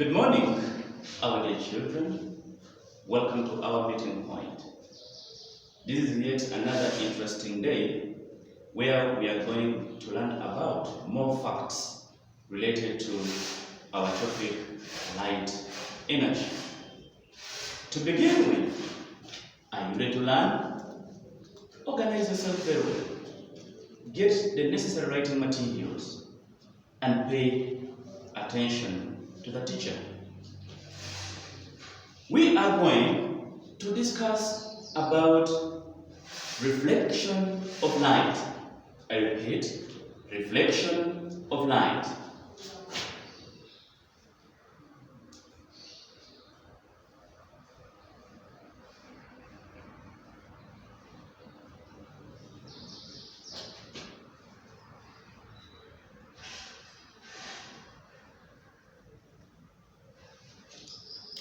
Good morning, our dear children. Welcome to our meeting point. This is yet another interesting day where we are going to learn about more facts related to our topic, light energy. To begin with, are you ready to learn? Organize yourself very well. Get the necessary writing materials and pay attention to the teacher. We are going to discuss about reflection of light. I repeat, reflection of light.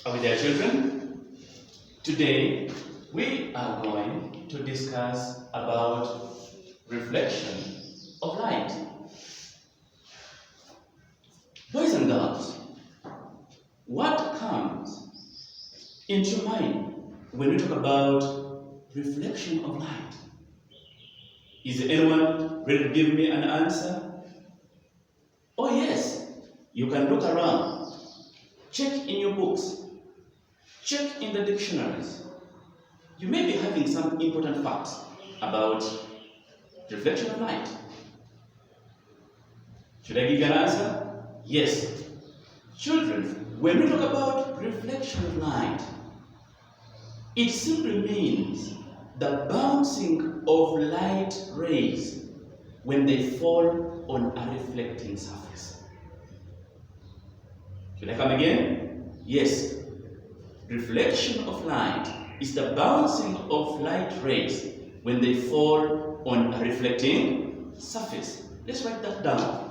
Are we there, children? Today, we are going to discuss about reflection of light. Boys and girls, what comes into your mind when we talk about reflection of light? Is anyone ready to give me an answer? Oh yes, you can look around, check in your books, check in the dictionaries. You may be having some important facts about reflection of light. Should I give you an answer? Yes. Children, when we talk about reflection of light, it simply means the bouncing of light rays when they fall on a reflecting surface. Should I come again? Yes. Reflection of light is the bouncing of light rays when they fall on a reflecting surface. Let's write that down.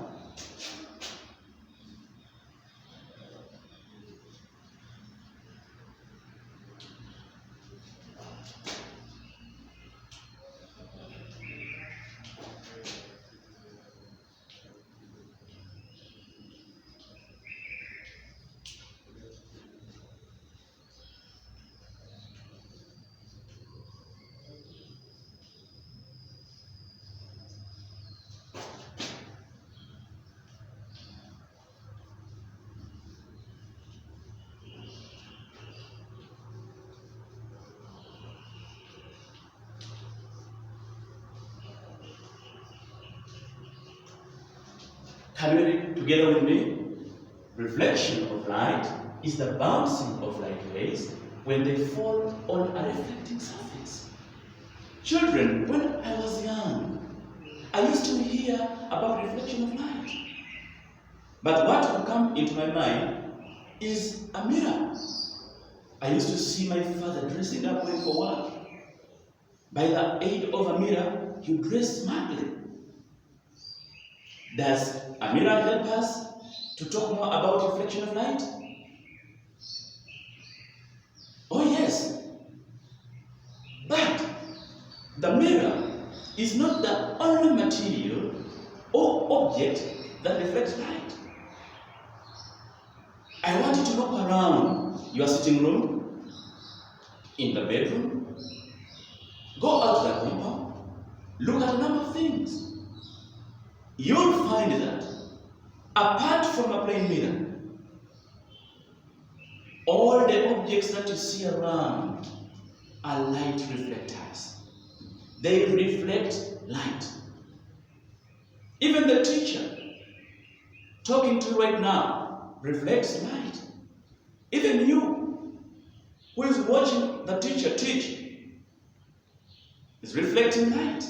Can you read together with me? Reflection of light is the bouncing of light rays when they fall on a reflecting surface. Children, when I was young, I used to hear about reflection of light. But what would come into my mind is a mirror. I used to see my father dressing up going for work. By the aid of a mirror, he would dress smartly. Does a mirror help us to talk more about reflection of light? Oh yes. But the mirror is not the only material or object that reflects light. I want you to look around your sitting room, in the bedroom, go out to the compound, look at a number of things. You'll find that apart from a plain mirror, all the objects that you see around are light reflectors. They reflect light. Even the teacher talking to you right now reflects light. Even you who is watching the teacher teach is reflecting light.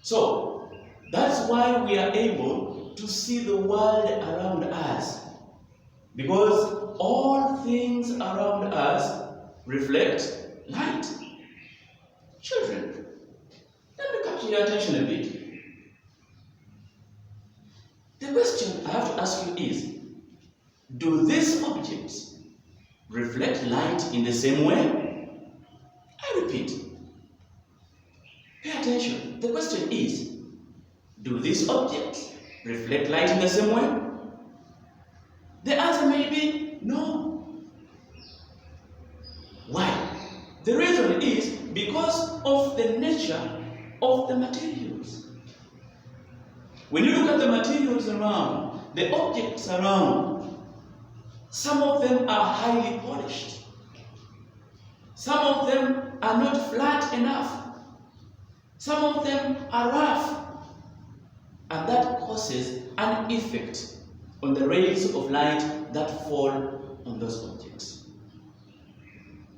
So that's why we are able to see the world around us, because all things around us reflect light. Children, let me capture your attention a bit. The question I have to ask you is, do these objects reflect light in the same way? I repeat, pay attention. The question is, do these objects reflect light in the same way? The answer may be no. Why? The reason is because of the nature of the materials. When you look at the materials around, the objects around, some of them are highly polished. Some of them are not flat enough. Some of them are rough. And that causes an effect on the rays of light that fall on those objects.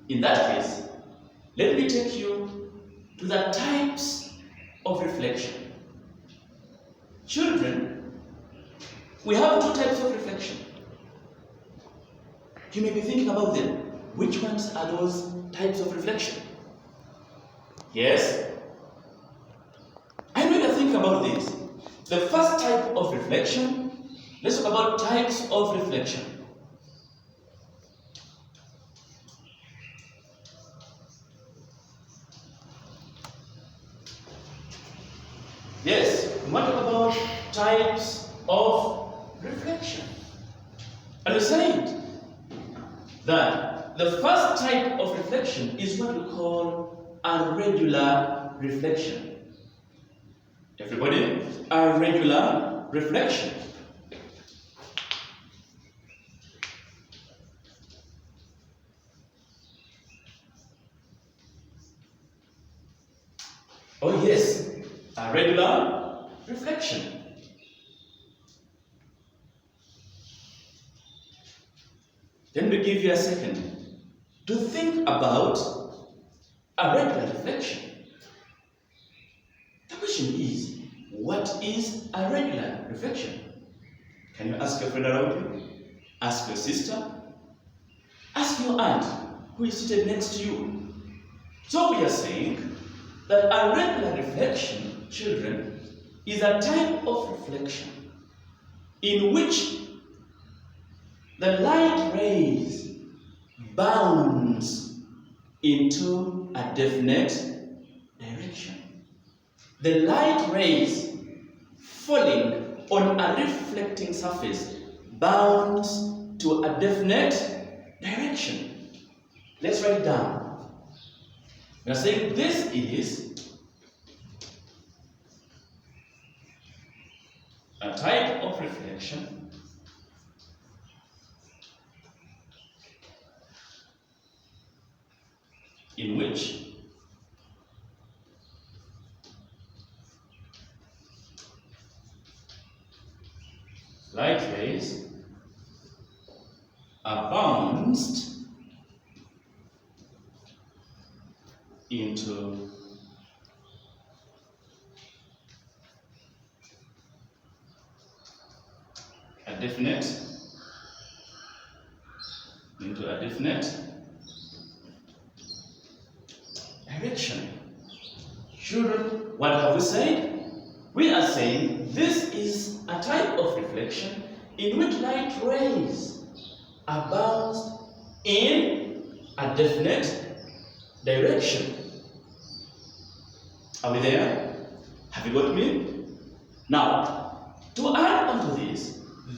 In that case, let me take you to the types of reflection. Children, we have two types of reflection. You may be thinking about them. Which ones are those types of reflection? Yes? I know you think about this. The first type of reflection, let's talk about types of reflection. Yes, we want to talk about types of reflection. And we're saying that the first type of reflection is what we call a regular reflection. Everybody, a regular reflection. Oh yes, a regular reflection. Let me give you a second to think about a regular reflection. The question is, what is a regular reflection? Can you ask your friend around you? Ask your sister? Ask your aunt who is seated next to you. So we are saying that a regular reflection, children, is a type of reflection in which the light rays bounce into a definite direction. The light rays falling on a reflecting surface bounce to a definite direction. Let's write it down. We are saying this is a type of reflection in which light rays are bounced into a definite direction. Children, what have we said? We are saying this is a type of reflection in which light rays are bounced in a definite direction. Are we there? Have you got me? Now, to add on to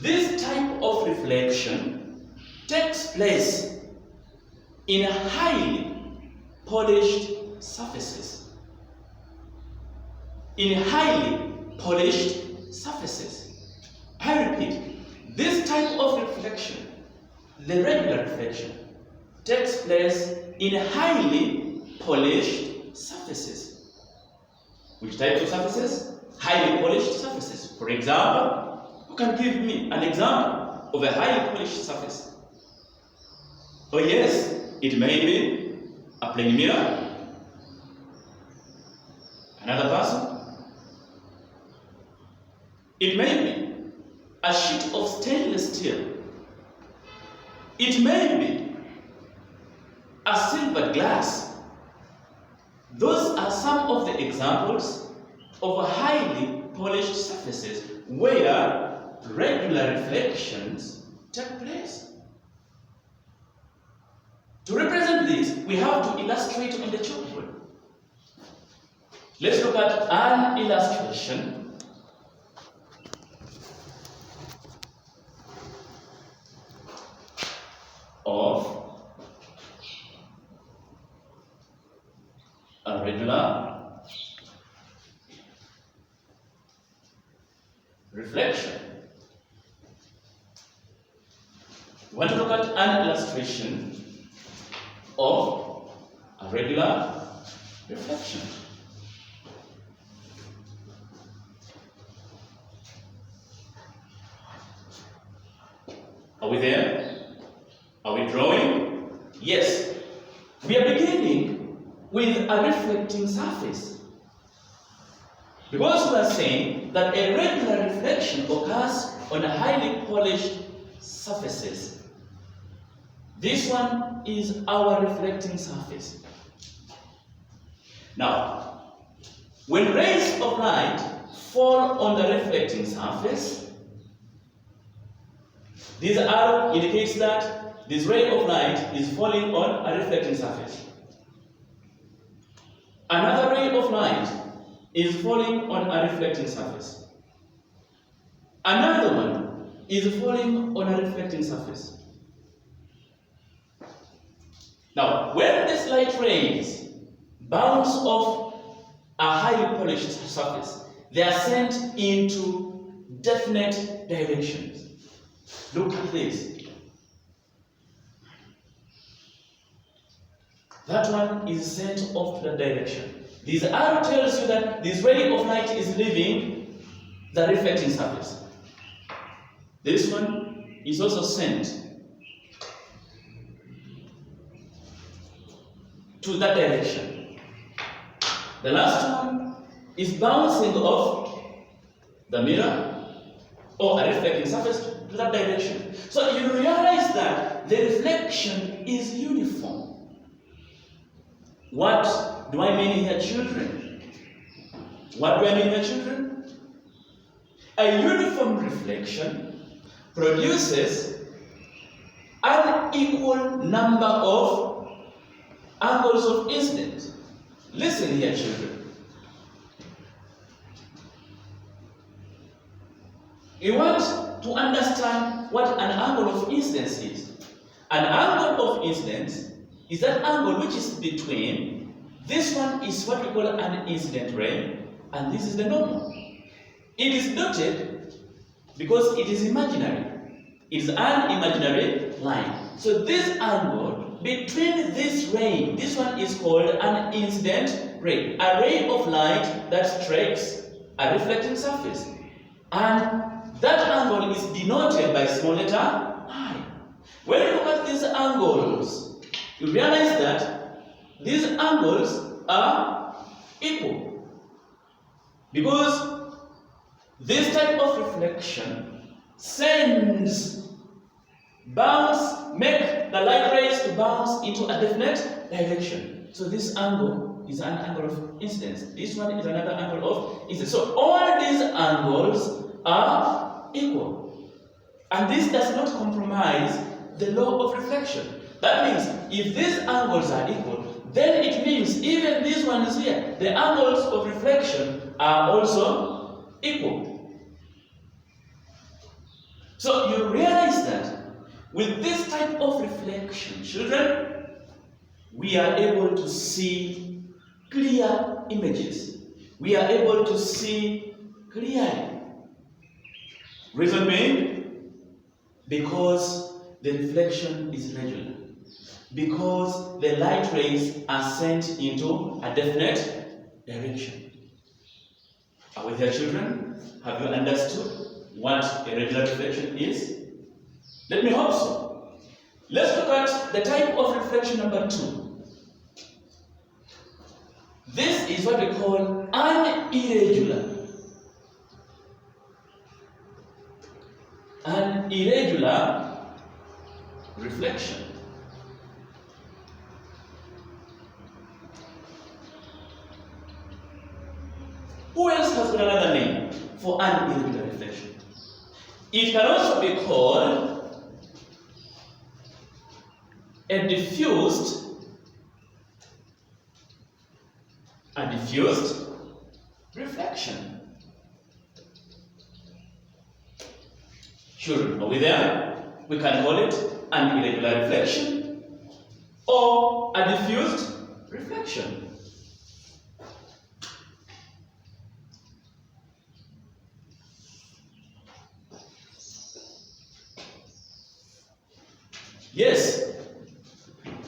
this type of reflection takes place in highly polished surfaces. In highly polished surfaces. I repeat, this type of reflection, the regular reflection, takes place in highly polished surfaces. Which types of surfaces? Highly polished surfaces. For example, who can give me an example of a highly polished surface? Oh yes, it may be a plain mirror. Another person. It may be a sheet of stainless steel. It may be a silver glass. Those are some of the examples of highly polished surfaces where regular reflections take place. To represent this, we have to illustrate on the chalkboard. Let's look at an illustration. of a regular reflection. We want to look at an illustration of a regular reflection. Are we there? Are we drawing? Yes. We are beginning with a reflecting surface. Because we are saying that a regular reflection occurs on a highly polished surfaces. This one is our reflecting surface. Now, when rays of light fall on the reflecting surface, this arrow indicates that this ray of light is falling on a reflecting surface. Another ray of light is falling on a reflecting surface. Another one is falling on a reflecting surface. Now, when these light rays bounce off a highly polished surface, they are sent into definite directions. Look at this. That one is sent off to the direction. This arrow tells you that this ray of light is leaving the reflecting surface. This one is also sent to that direction. The last one is bouncing off the mirror or a reflecting surface to that direction. So you realize that the reflection is uniform. What do I mean here, children? What do I mean here, children? A uniform reflection produces an equal number of angles of incidence. Listen here, children. You want to understand what an angle of incidence is. An angle of incidence is that angle which is between, this one is what we call an incident ray, and this is the normal. It is noted because it is imaginary. It is an imaginary line. So this angle between this ray, this one is called an incident ray. A ray of light that strikes a reflecting surface. And that angle is denoted by small letter I. When you look at these angles, you realize that these angles are equal. Because this type of reflection make the light rays to bounce into a definite direction. So this angle is an angle of incidence. This one is another angle of incidence. So all these angles are equal. And this does not compromise the law of reflection. That means if these angles are equal, then it means even this one is here. The angles of reflection are also equal. So you realize that with this type of reflection, children, we are able to see clear images. We are able to see clearly. Reason being, because the reflection is regular. Because the light rays are sent into a definite direction. Are we there, children? Have you understood what a regular reflection is? Let me hope so. Let's look at the type of reflection number 2. This is what we call an irregular. An irregular reflection. Who else has got another name for an irregular reflection? It can also be called a diffused reflection. Children, are we there? We can call it an irregular reflection or a diffused reflection. Yes,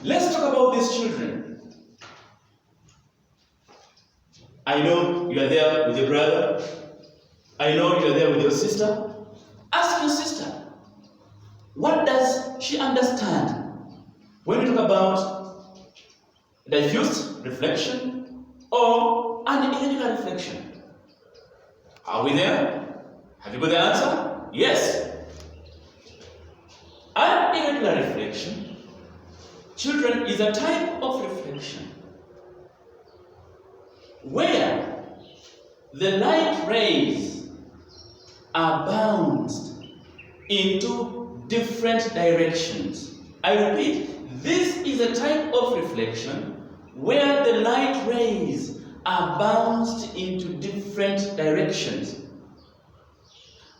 let's talk about these children. I know you are there with your brother. I know you are there with your sister. Ask your sister, what does she understand when we talk about diffused reflection or an irregular reflection? Are we there? Have you got the answer? Yes. An irregular reflection, children, is a type of reflection where the light rays are bounced into different directions. I repeat, this is a type of reflection where the light rays are bounced into different directions.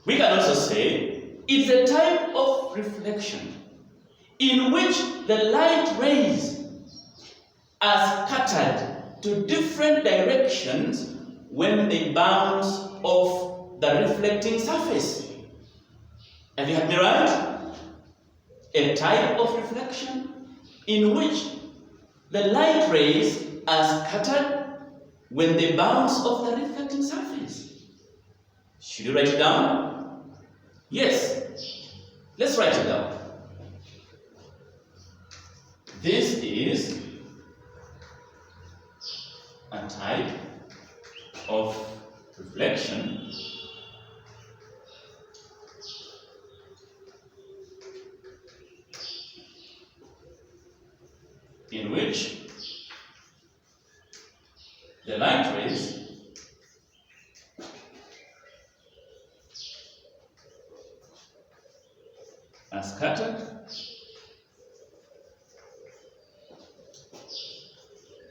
We can also say it's a type of reflection in which the light rays are scattered to different directions when they bounce off the reflecting surface. Have you had me right? A type of reflection in which the light rays are scattered when they bounce off the reflecting surface. Should you write it down? Yes. Let's write it down. This is a type of reflection in which the light rays are scattered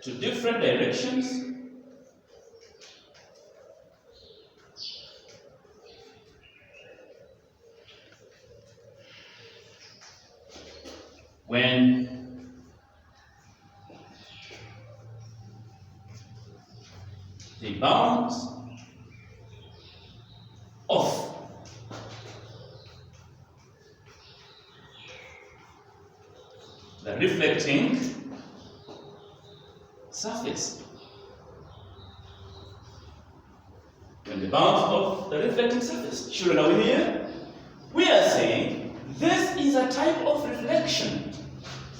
to different directions when they bounce off the reflecting surface. When they bounce off the reflecting surface. Children, are we here? We are saying this is a type of reflection.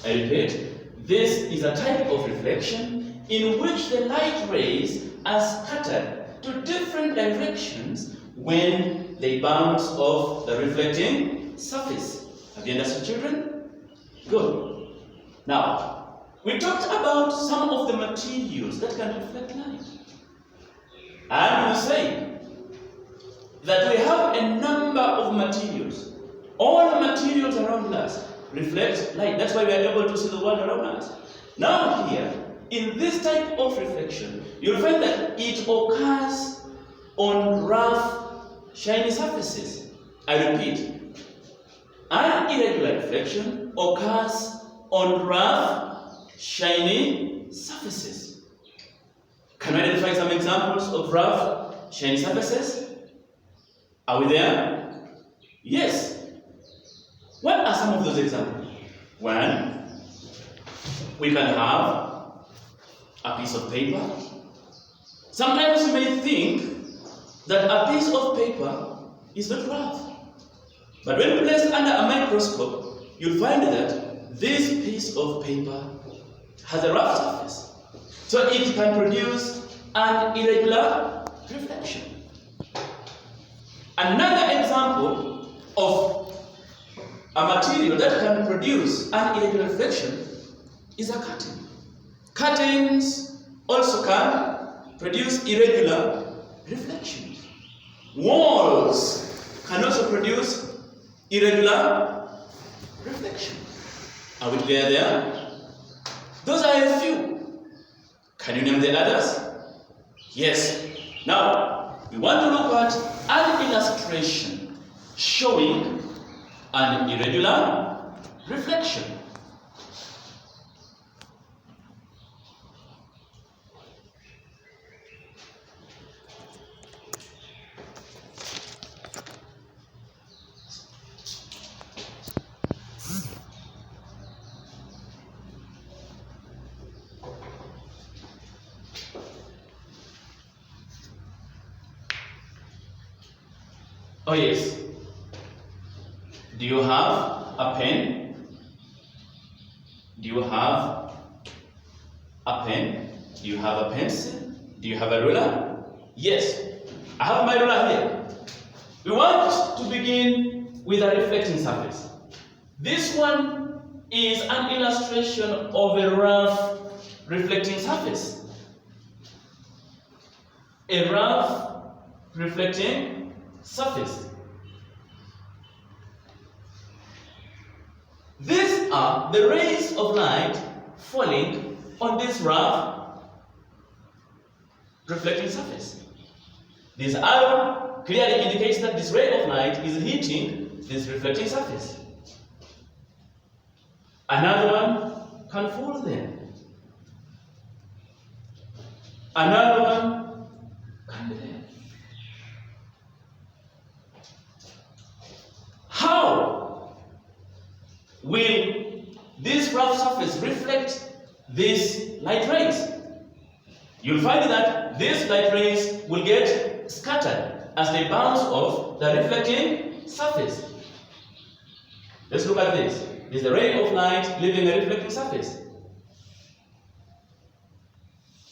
I repeat, this is a type of reflection in which the light rays are scattered to different directions when they bounce off the reflecting surface. Have you understood, children? Good. Now, we talked about some of the materials that can reflect light. And we say that we have a number of materials. All the materials around us reflect light. That's why we are able to see the world around us. Now here, in this type of reflection, you'll find that it occurs on rough, shiny surfaces. I repeat, an irregular reflection occurs on rough, shiny surfaces. Can we identify some examples of rough, shiny surfaces? Are we there? Yes. What are some of those examples? One, we can have a piece of paper. Sometimes you may think that a piece of paper is not rough. But when placed under a microscope, you'll find that this piece of paper has a rough surface. So it can produce an irregular reflection. Another example of a material that can produce an irregular reflection is a curtain. Curtains also can produce irregular reflections. Walls can also produce irregular reflections. Are we clear there? Those are a few. Can you name the others? Yes. Now, we want to look at an illustration showing an irregular reflection. Oh yes. Do you have a pen? Do you have a pen? Do you have a pencil? Do you have a ruler? Yes. I have my ruler here. We want to begin with a reflecting surface. This one is an illustration of a rough reflecting surface. A rough reflecting surface. These are the rays of light falling on this rough reflecting surface. This arrow clearly indicates that this ray of light is hitting this reflecting surface. Another one can fall there. Another one can be there. How will this rough surface reflect these light rays? You'll find that these light rays will get scattered as they bounce off the reflecting surface. Let's look at this. This is the ray of light leaving a reflecting surface.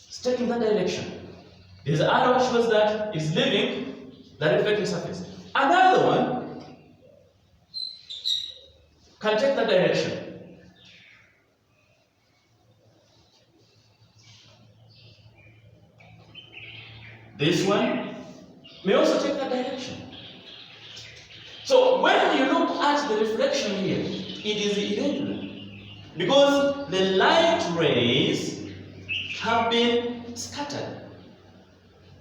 It's taking that direction. This arrow shows that it's leaving the reflecting surface. Another one can take that direction. This one may also take that direction. So when you look at the reflection here, it is irregular because the light rays have been scattered.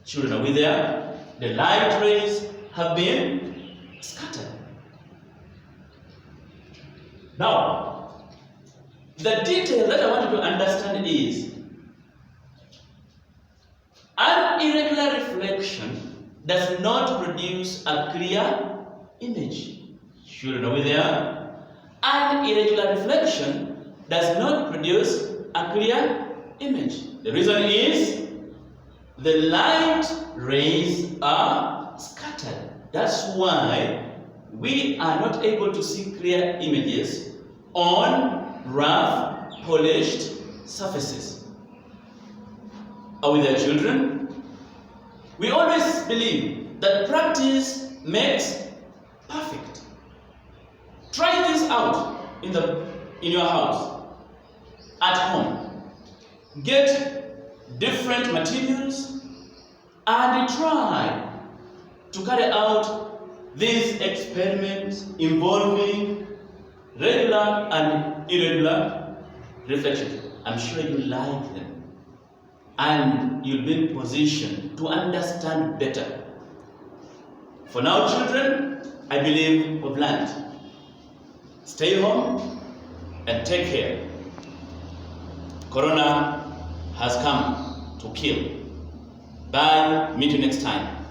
Children, are we there? The light rays have been scattered. Now, the detail that I want you to understand is an irregular reflection does not produce a clear image. Children, are we there? An irregular reflection does not produce a clear image. The reason is the light rays are scattered. That's why we are not able to see clear images on rough, polished surfaces. Are we there, children? We always believe that practice makes perfect. Try this out in your house, at home. Get different materials and try to carry out these experiments involving regular and irregular reflections. I'm sure you like them and you'll be in position to understand better. For now, children, I believe we've learned. Stay home and take care. Corona has come to kill. Bye. Meet you next time.